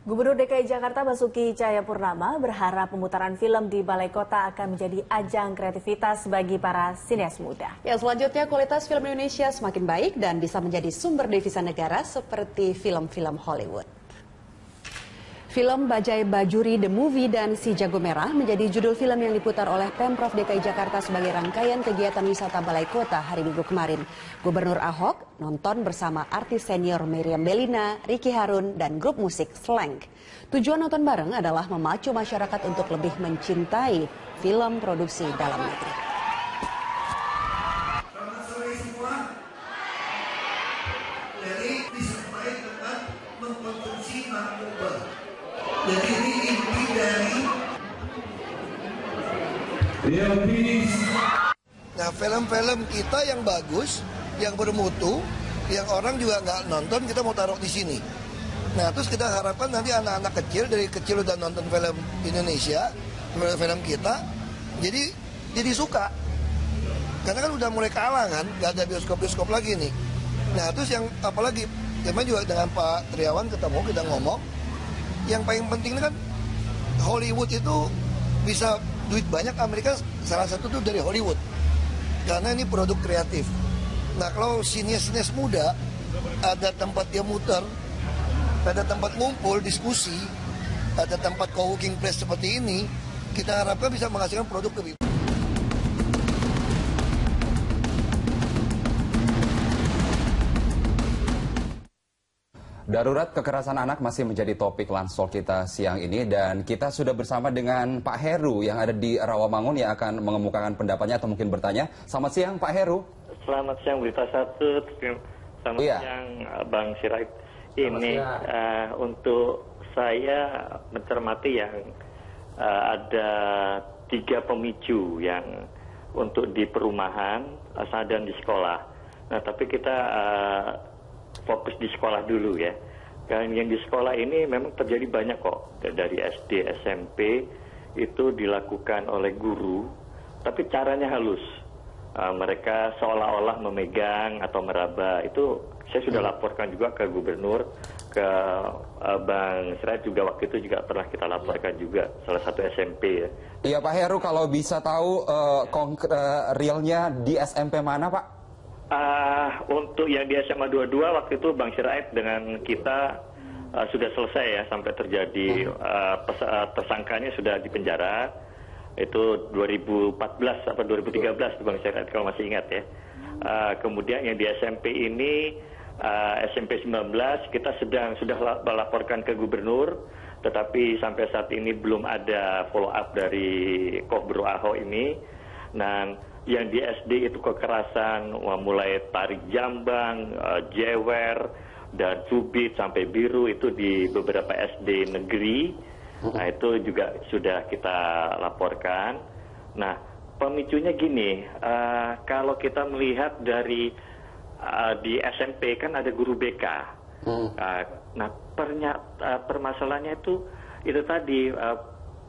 Gubernur DKI Jakarta Basuki Cahayapurnama berharap pemutaran film di Balai Kota akan menjadi ajang kreativitas bagi para sineas muda. Ya, selanjutnya kualitas film Indonesia semakin baik dan bisa menjadi sumber devisa negara seperti film-film Hollywood. Film Bajai Bajuri The Movie dan Si Jago Merah menjadi judul film yang diputar oleh Pemprov DKI Jakarta sebagai rangkaian kegiatan wisata Balai Kota hari Minggu kemarin. Gubernur Ahok nonton bersama artis senior Meriam Bellina, Ricky Harun, dan grup musik Slang. Tujuan nonton bareng adalah memacu masyarakat untuk lebih mencintai film produksi dalam negeri. Selamat sore semua. Jadi disertai dengan mengkonsumsi narkoba. Jadi ini inti dari nah, film-film kita yang bagus, yang bermutu, yang orang juga nggak nonton, kita mau taruh di sini. Nah, terus kita harapkan nanti anak-anak kecil dari kecil udah nonton film Indonesia, film kita, jadi suka. Karena kan udah mulai kalah kan, nggak ada bioskop-bioskop lagi nih. Nah, terus yang apalagi, kemarin juga dengan Pak Triawan ketemu, kita ngomong, yang paling penting kan Hollywood itu bisa duit banyak, Amerika salah satu tuh dari Hollywood. Karena ini produk kreatif. Nah, kalau sinias-sinias muda ada tempat dia muter, ada tempat ngumpul, diskusi, ada tempat co-working place seperti ini, kita harapkan bisa menghasilkan produk lebih. Darurat kekerasan anak masih menjadi topik Lansol kita siang ini, dan kita sudah bersama dengan Pak Heru yang ada di Rawamangun yang akan mengemukakan pendapatnya atau mungkin bertanya. Selamat siang Pak Heru. Selamat siang Berita Satu, selamat siang Bang Sirait. Ini untuk saya mencermati yang ada 3 pemicu yang untuk di perumahan dan di sekolah. Nah, tapi kita fokus di sekolah dulu ya. Dan yang di sekolah ini memang terjadi banyak kok. Dari SD, SMP itu dilakukan oleh guru, tapi caranya halus. Mereka seolah-olah memegang atau meraba. Itu saya sudah laporkan juga ke gubernur, ke Bang Sirait juga waktu itu juga pernah kita laporkan juga salah satu SMP ya. Iya Pak Heru, kalau bisa tahu realnya di SMP mana Pak? Untuk yang di SMA 22 waktu itu Bang Sirait dengan kita sudah selesai ya, sampai terjadi tersangkanya sudah di penjara. Itu 2014 atau 2013 Bang Sirait kalau masih ingat ya. Kemudian yang di SMP ini SMP 19 kita sudah melaporkan ke gubernur, tetapi sampai saat ini belum ada follow up dari Gubernur Ahok ini. Nah, yang di SD itu kekerasan mulai tarik jambang, jewer, dan cubit sampai biru itu di beberapa SD negeri. Nah, itu juga sudah kita laporkan. Nah, pemicunya gini, kalau kita melihat dari di SMP kan ada guru BK. Nah, permasalahannya itu tadi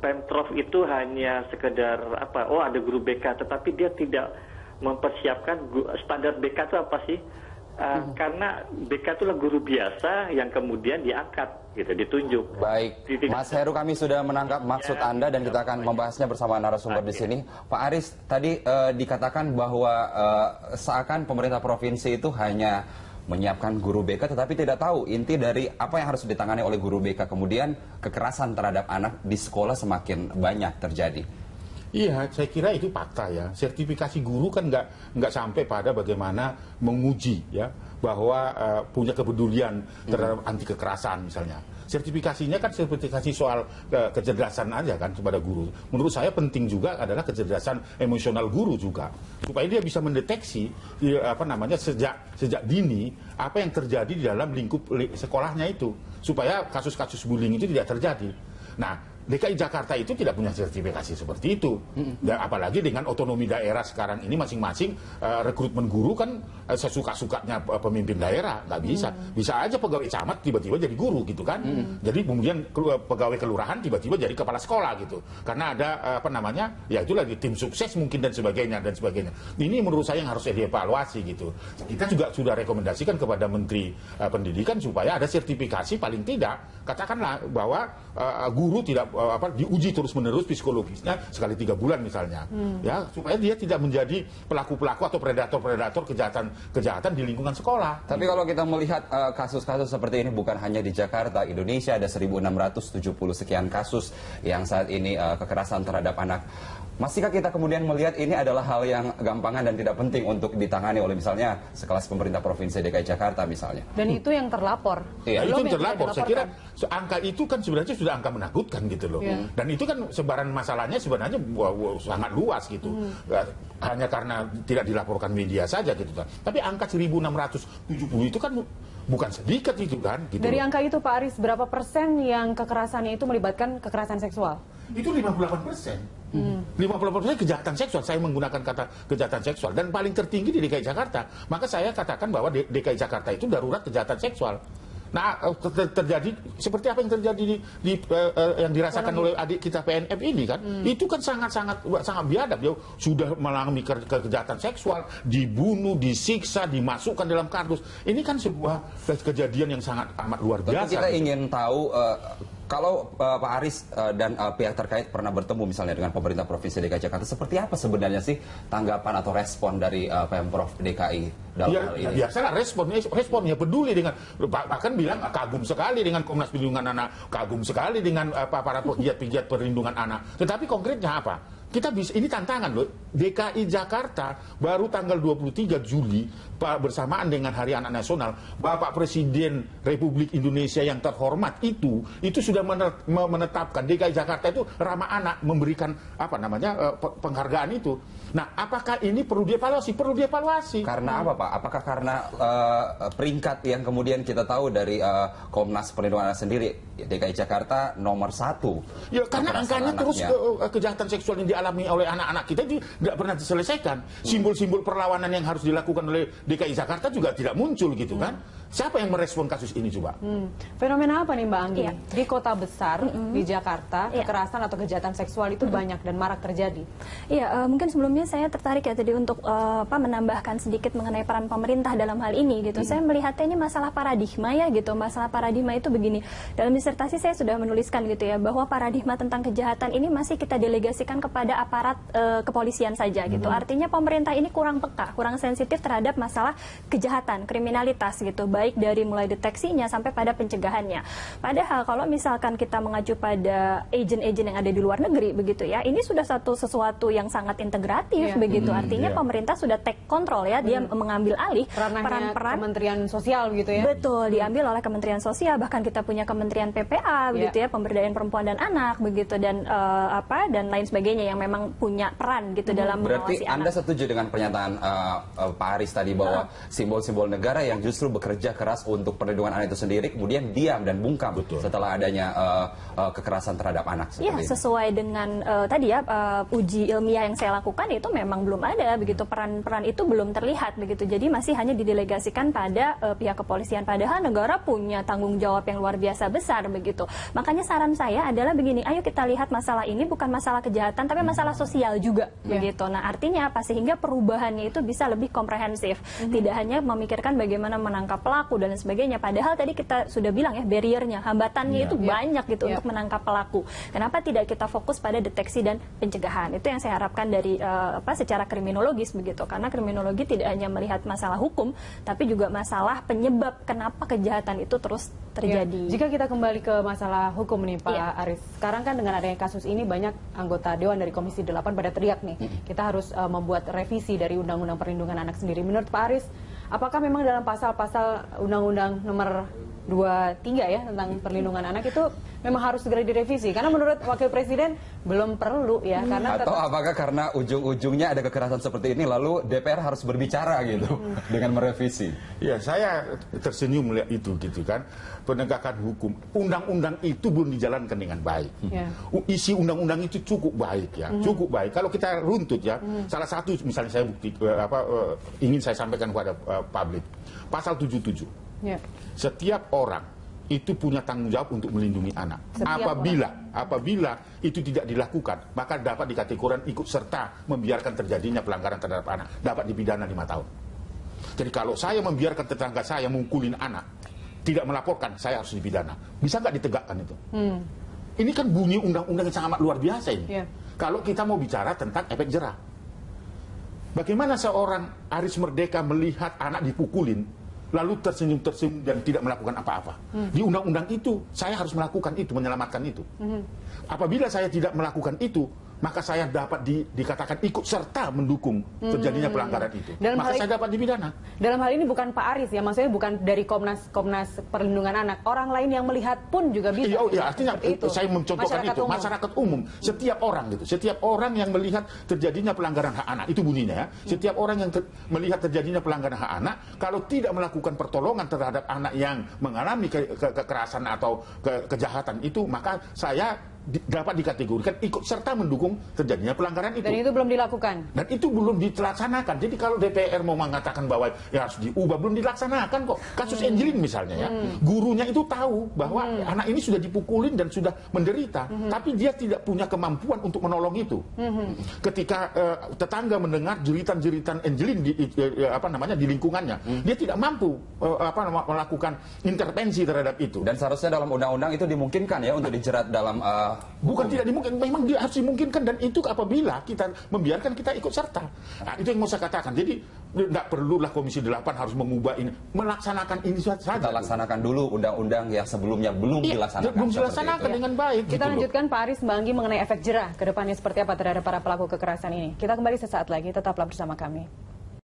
Pemprov itu hanya sekedar ada guru BK, tetapi dia tidak mempersiapkan standar BK itu apa sih? Karena BK itulah guru biasa yang kemudian diangkat, gitu, ditunjuk. Baik, Mas Heru, kami sudah menangkap maksud Anda dan kita akan membahasnya bersama narasumber di sini. Pak Aris, tadi dikatakan bahwa seakan pemerintah provinsi itu hanya menyiapkan guru BK tetapi tidak tahu inti dari apa yang harus ditangani oleh guru BK. Kemudian kekerasan terhadap anak di sekolah semakin banyak terjadi. Iya, saya kira itu fakta ya. Sertifikasi guru kan nggak sampai pada bagaimana menguji ya bahwa punya kepedulian terhadap anti kekerasan misalnya. Sertifikasinya kan sertifikasi soal kecerdasan aja kan kepada guru. Menurut saya penting juga adalah kecerdasan emosional guru juga, supaya dia bisa mendeteksi sejak dini apa yang terjadi di dalam lingkup sekolahnya itu, supaya kasus-kasus bullying itu tidak terjadi. Nah, DKI Jakarta itu tidak punya sertifikasi seperti itu. Dan apalagi dengan otonomi daerah sekarang ini masing-masing rekrutmen guru kan sesuka-sukanya pemimpin daerah, nggak bisa. Bisa aja pegawai camat tiba-tiba jadi guru gitu kan. Jadi kemudian pegawai kelurahan tiba-tiba jadi kepala sekolah gitu. Karena ada ya itu lagi tim sukses mungkin dan sebagainya. Ini menurut saya yang harus dievaluasi gitu. Kita juga sudah rekomendasikan kepada Menteri Pendidikan supaya ada sertifikasi paling tidak, katakanlah bahwa guru tidak diuji terus-menerus psikologisnya sekali 3 bulan misalnya, ya supaya dia tidak menjadi pelaku-pelaku atau predator-predator kejahatan di lingkungan sekolah. Tapi kalau kita melihat kasus-kasus seperti ini bukan hanya di Jakarta, Indonesia ada 1.670 sekian kasus yang saat ini kekerasan terhadap anak. Masihkah kita kemudian melihat ini adalah hal yang gampangan dan tidak penting untuk ditangani oleh misalnya sekelas pemerintah Provinsi DKI Jakarta misalnya? Dan itu yang terlapor. Iya, itu yang terlapor. Saya kira angka itu kan sebenarnya sudah angka menakutkan gitu loh. Dan itu kan sebaran masalahnya sebenarnya sangat luas gitu. Hanya karena tidak dilaporkan media saja gitu kan. Tapi angka 1.670 itu kan bukan sedikit itu kan. Gitu. Dari angka itu Pak Aris, berapa persen yang kekerasannya itu melibatkan kekerasan seksual? Itu 58%. 58% kejahatan seksual. Saya menggunakan kata kejahatan seksual. Dan paling tertinggi di DKI Jakarta. Maka saya katakan bahwa DKI Jakarta itu darurat kejahatan seksual. Nah, terjadi seperti apa yang terjadi yang dirasakan oleh adik kita PNF ini kan, itu kan sangat biadab. Dia sudah mengalami kejahatan seksual, dibunuh, disiksa, dimasukkan dalam kardus. Ini kan sebuah kejadian yang sangat amat luar biasa. Tentu kita ingin tahu kalau Pak Aris dan pihak terkait pernah bertemu misalnya dengan pemerintah Provinsi DKI Jakarta, seperti apa sebenarnya sih tanggapan atau respon dari Pemprov DKI dalam hal ini? Biasalah responnya peduli dengan, bahkan bilang kagum sekali dengan Komnas Perlindungan Anak, kagum sekali dengan para pegiat-pegiat perlindungan anak. Tetapi konkretnya apa? Kita bisa, ini tantangan loh. DKI Jakarta baru tanggal 23 Juli bersamaan dengan Hari Anak Nasional, Bapak Presiden Republik Indonesia yang terhormat itu sudah menetapkan DKI Jakarta itu ramah anak, memberikan penghargaan itu. Nah, apakah ini perlu dievaluasi? Perlu dievaluasi. Karena apa, Pak? Apakah karena peringkat yang kemudian kita tahu dari Komnas Perlindungan Anak sendiri, DKI Jakarta nomor 1? Ya, karena angkanya terus kejahatan seksual yang dialami oleh anak-anak kita itu tidak pernah diselesaikan. Simbol-simbol perlawanan yang harus dilakukan oleh DKI Jakarta juga tidak muncul gitu kan. Siapa yang merespon kasus ini coba? Fenomena apa nih Mbak Anggi? Di kota besar, di Jakarta, kekerasan atau kejahatan seksual itu banyak dan marak terjadi. Iya, mungkin sebelumnya saya tertarik ya tadi untuk menambahkan sedikit mengenai peran pemerintah dalam hal ini gitu. Saya melihatnya ini masalah paradigma ya gitu. Masalah paradigma itu begini. Dalam disertasi saya sudah menuliskan gitu ya bahwa paradigma tentang kejahatan ini masih kita delegasikan kepada aparat kepolisian saja gitu. Artinya pemerintah ini kurang peka, kurang sensitif terhadap masalah kejahatan, kriminalitas gitu. Baik dari mulai deteksinya sampai pada pencegahannya. Padahal kalau misalkan kita mengacu pada agen-agen yang ada di luar negeri begitu ya, ini sudah sesuatu yang sangat integratif begitu. Artinya pemerintah sudah take control ya, dia mengambil alih peran-peran Kementerian Sosial gitu ya. Betul, diambil oleh Kementerian Sosial, bahkan kita punya Kementerian PPA begitu ya, Pemberdayaan Perempuan dan Anak begitu dan dan lain sebagainya yang memang punya peran gitu dalam mengawasi anak. Berarti Anda setuju dengan pernyataan Pak Aris tadi bahwa simbol-simbol negara yang justru bekerja keras untuk perlindungan anak itu sendiri kemudian diam dan bungkam setelah adanya kekerasan terhadap anak seperti ini. Sesuai dengan tadi ya uji ilmiah yang saya lakukan itu memang belum ada begitu, peran-peran itu belum terlihat begitu. Jadi masih hanya didelegasikan pada pihak kepolisian, padahal negara punya tanggung jawab yang luar biasa besar begitu. Makanya saran saya adalah begini, ayo kita lihat masalah ini bukan masalah kejahatan tapi masalah sosial juga begitu. Nah, artinya apa? Sehingga perubahannya itu bisa lebih komprehensif. Tidak hanya memikirkan bagaimana menangkap pelaku dan sebagainya. Padahal tadi kita sudah bilang ya, barriernya, hambatannya itu banyak gitu untuk menangkap pelaku. Kenapa tidak kita fokus pada deteksi dan pencegahan? Itu yang saya harapkan dari secara kriminologis begitu. Karena kriminologi tidak hanya melihat masalah hukum, tapi juga masalah penyebab kenapa kejahatan itu terus terjadi. Jika kita kembali ke masalah hukum nih Pak Aris. Sekarang kan dengan adanya kasus ini banyak anggota Dewan dari Komisi 8 pada teriak nih. Kita harus membuat revisi dari Undang-Undang Perlindungan Anak sendiri. Menurut Pak Aris, apakah memang dalam pasal-pasal Undang-Undang nomor 23 ya tentang perlindungan anak itu memang harus segera direvisi karena menurut Wakil Presiden belum perlu ya karena atau apakah karena ujung-ujungnya ada kekerasan seperti ini lalu DPR harus berbicara gitu dengan merevisi? Ya, saya tersenyum melihat itu gitu kan. Penegakan hukum, undang-undang itu belum dijalankan dengan baik. Isi undang-undang itu cukup baik ya, cukup baik. Kalau kita runtut ya, salah satu misalnya saya bukti ingin saya sampaikan kepada publik, pasal 77. Setiap orang itu punya tanggung jawab untuk melindungi anak. Apabila itu tidak dilakukan, maka dapat dikategorikan ikut serta membiarkan terjadinya pelanggaran terhadap anak, dapat dipidana 5 tahun. Jadi kalau saya membiarkan tetangga saya mukulin anak, tidak melaporkan, saya harus dipidana. Bisa nggak ditegakkan itu? Ini kan bunyi undang-undang yang sangat luar biasa ini. Kalau kita mau bicara tentang efek jerah, bagaimana seorang Aris Merdeka melihat anak dipukulin, lalu tersenyum-tersenyum dan tidak melakukan apa-apa. Di undang-undang itu, saya harus melakukan itu, menyelamatkan itu. Apabila saya tidak melakukan itu, maka saya dapat dikatakan ikut serta mendukung terjadinya pelanggaran itu. Maka saya dapat dipidana. Dalam hal ini bukan Pak Aris ya, maksudnya bukan dari Komnas Perlindungan Anak. Orang lain yang melihat pun juga bisa. Iya, artinya itu. Saya mencontohkan masyarakat umum. Setiap orang gitu, setiap orang yang melihat terjadinya pelanggaran hak anak, itu bunyinya ya. Setiap orang yang melihat terjadinya pelanggaran hak anak, kalau tidak melakukan pertolongan terhadap anak yang mengalami kekerasan atau kejahatan itu, maka saya dapat dikategorikan ikut serta mendukung terjadinya pelanggaran itu. Dan itu belum dilakukan. Dan itu belum dilaksanakan. Jadi kalau DPR mau mengatakan bahwa ya harus diubah, belum dilaksanakan kok. Kasus Angelin misalnya ya, gurunya itu tahu bahwa anak ini sudah dipukulin dan sudah menderita, tapi dia tidak punya kemampuan untuk menolong itu. Ketika tetangga mendengar jeritan-jeritan Angelin di lingkungannya, dia tidak mampu melakukan intervensi terhadap itu. Dan seharusnya dalam undang-undang itu dimungkinkan ya untuk dijerat dalam bukan tidak dimungkinkan, memang dia harus dimungkinkan, dan itu apabila kita membiarkan kita ikut serta. Nah, itu yang mau saya katakan. Jadi tidak perlulah Komisi 8 harus mengubah ini, melaksanakan ini saja. Kita laksanakan dulu undang-undang yang sebelumnya belum dilaksanakan. Belum dilaksanakan dengan baik. Kita lanjutkan Pak Aris Mbanggi mengenai efek jerah ke depannya seperti apa terhadap para pelaku kekerasan ini. Kita kembali sesaat lagi, tetaplah bersama kami.